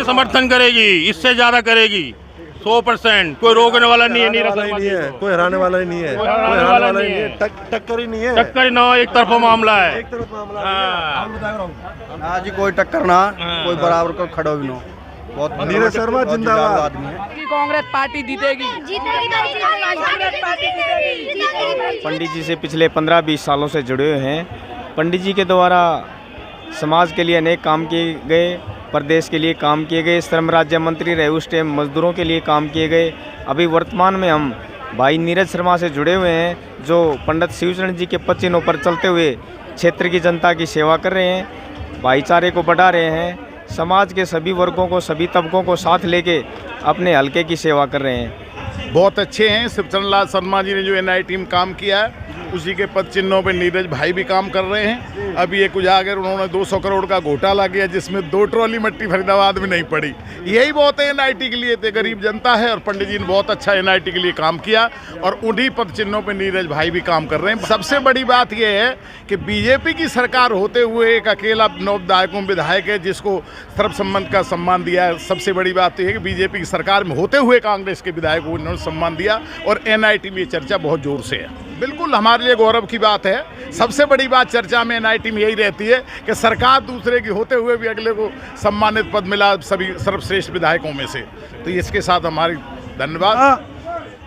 समर्थन करेगी, इससे ज्यादा करेगी 100%। कोई रोकने वाला नहीं है, नीरज शर्मा जी को। कोई हराने वाला ही नहीं है, कोई हराने वाला नहीं है। टक्कर ही नहीं है, टक्कर ही ना हो, एक तरफा मामला है। एक तरफ मामला हाँ। ना जी कोई टक्कर ना, कोई बराबर को खड़ो भी ना। बहुत नीरज शर्मा जिंदाबाद आदमी है। कांग्रेस पार्टी जीतेगी। पंडित जी से पिछले 15-20 सालों से जुड़े हुए हैं। पंडित जी के द्वारा समाज के लिए अनेक काम किए गए, प्रदेश के लिए काम किए गए, श्रम राज्य मंत्री रहे उस टाइम मजदूरों के लिए काम किए गए। अभी वर्तमान में हम भाई नीरज शर्मा से जुड़े हुए हैं, जो पंडित शिवचरण जी के पद चिन्हों पर चलते हुए क्षेत्र की जनता की सेवा कर रहे हैं, भाईचारे को बढ़ा रहे हैं, समाज के सभी वर्गों को, सभी तबकों को साथ लेके अपने हलके की सेवा कर रहे हैं। बहुत अच्छे हैं। शिवचरण लाल शर्मा जी ने जो NIT में काम किया है, उसी के पद चिन्हों पे नीरज भाई भी काम कर रहे हैं। अभी एक उजागर उन्होंने 200 करोड़ का घोटाला किया, जिसमें 2 ट्रॉली मिट्टी फरीदाबाद में नहीं पड़ी। यही बहुत है NIT के लिए, तो गरीब जनता है। और पंडित जी ने बहुत अच्छा NIT के लिए काम किया और उन्हीं पद चिन्हों पे नीरज भाई भी काम कर रहे हैं। सबसे बड़ी बात यह है कि BJP की सरकार होते हुए एक अकेला 9 विधायकों विधायक है जिसको सर्वसम्मत का सम्मान दिया है। सबसे बड़ी बात यह है कि BJP की सरकार में होते हुए कांग्रेस के विधायकों को उन्होंने सम्मान दिया और NIT में ये चर्चा बहुत जोर से है। बिल्कुल हमारे लिए गौरव की बात है। सबसे बड़ी बात चर्चा में NIT में यही रहती है कि सरकार दूसरे की होते हुए भी अगले को सम्मानित पद मिला सभी सर्वश्रेष्ठ विधायकों में से। तो इसके साथ हमारी धन्यवाद।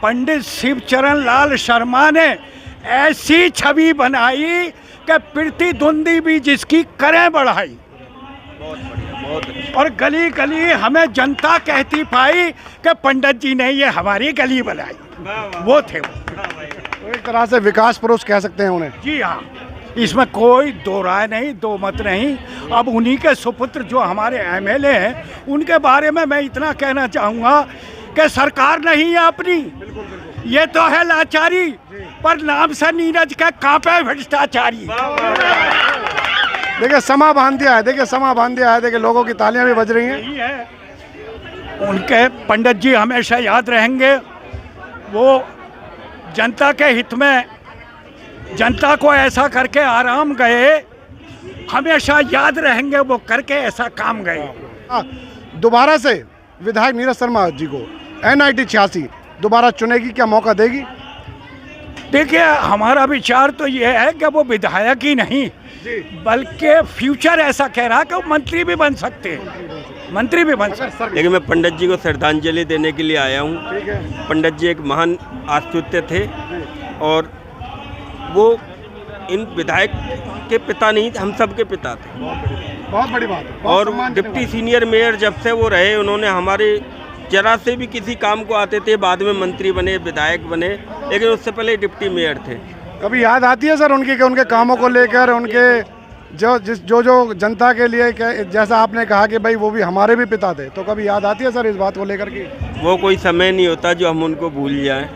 पंडित शिवचरण लाल शर्मा ने ऐसी छवि बनाई कि प्रीति धुंधी भी जिसकी करें बढ़ाई। और गली गली हमें जनता कहती पाई कि पंडित जी ने ये हमारी गली बनाई। वो थे वो एक तरह से विकास पुरुष कह सकते हैं उन्हें। जी हाँ, इसमें कोई दो राय नहीं, दो मत नहीं। अब उन्हीं के सुपुत्र जो हमारे MLA हैं, उनके बारे में मैं इतना कहना चाहूँगा कि सरकार नहीं है अपनी, ये तो है लाचारी, पर नाम से नीरज का कांपे भ्रष्टाचारी। देखिए समा बांध दिया है, देखिए लोगों की तालियां भी बज रही हैं। यही है उनके। पंडित जी हमेशा याद रहेंगे। वो जनता के हित में, जनता को ऐसा करके आराम गए, हमेशा याद रहेंगे वो करके ऐसा काम गए। दोबारा से विधायक नीरज शर्मा जी को NIT 86 दोबारा चुनेगी, क्या मौका देगी? देखिए हमारा विचार तो ये है कि वो विधायक ही नहीं बल्कि फ्यूचर ऐसा कह रहा है कि वो मंत्री भी बन सकते हैं, मंत्री भी बन सकते हैं। लेकिन मैं पंडित जी को श्रद्धांजलि देने के लिए आया हूँ। पंडित जी एक महान आस्तित्व थे और वो इन विधायक के पिता नहीं, हम सब के पिता थे। बहुत बड़ी बात है। और डिप्टी सीनियर मेयर जब से वो रहे, उन्होंने हमारे जरा से भी किसी काम को आते थे, बाद में मंत्री बने, विधायक बने, लेकिन उससे पहले डिप्टी मेयर थे। कभी याद आती है सर उनकी कि उनके कामों को लेकर, उनके जो जनता के लिए, जैसा आपने कहा कि भाई वो भी हमारे भी पिता थे, तो कभी याद आती है सर इस बात को लेकर की? वो कोई समय नहीं होता जो हम उनको भूल जाएं,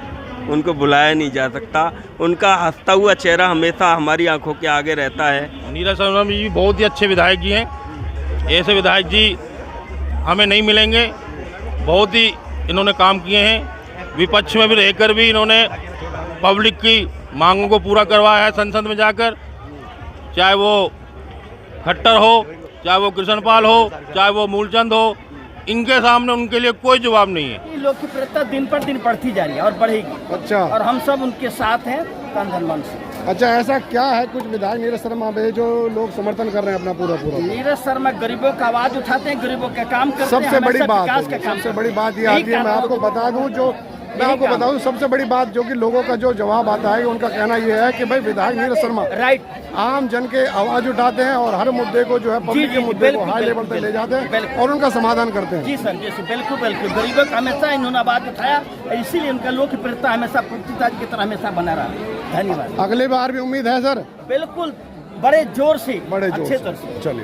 उनको भुलाया नहीं जा सकता। उनका हंसता हुआ चेहरा हमेशा हमारी आंखों के आगे रहता है। नीरज शर्मा जी बहुत ही अच्छे विधायक जी हैं। ऐसे विधायक जी हमें नहीं मिलेंगे। बहुत ही इन्होंने काम किए हैं। विपक्ष में भी रहकर भी इन्होंने पब्लिक की मांगों को पूरा करवाया है संसद में जाकर। चाहे वो खट्टर हो, चाहे वो कृष्णपाल हो, चाहे वो मूलचंद हो, इनके सामने उनके लिए कोई जवाब नहीं है। लोकप्रियता दिन पर दिन बढ़ती जा रही है और बढ़ेगी। अच्छा। और हम सब उनके साथ हैं तन धन मन से। अच्छा, ऐसा क्या है कुछ विधायक नीरज शर्मा पे जो लोग समर्थन कर रहे हैं अपना पूरा? नीरज शर्मा गरीबों का आवाज उठाते हैं, गरीबों के काम करते हैं। सबसे बड़ी बात ये आती है, मैं आपको बता दूं सबसे बड़ी बात जो कि लोगों का जो जवाब आता है, उनका कहना ये है कि भाई विधायक नीरज शर्मा आम जन के आवाज उठाते हैं और हर मुद्दे को जो है पब्लिक के मुद्दे को हाई लेवल तक ले जाते हैं और उनका समाधान करते हैं। जी सर, जी बिल्कुल बिल्कुल। गरीबों का हमेशा इन्होंने आवाज उठाया, इसीलिए उनका लोकप्रियता हमेशा पूर्तिताज की तरह हमेशा बना रहा। धन्यवाद। अगली बार भी उम्मीद है सर? बिल्कुल, बड़े जोर से, अच्छे तरह से। चलिए।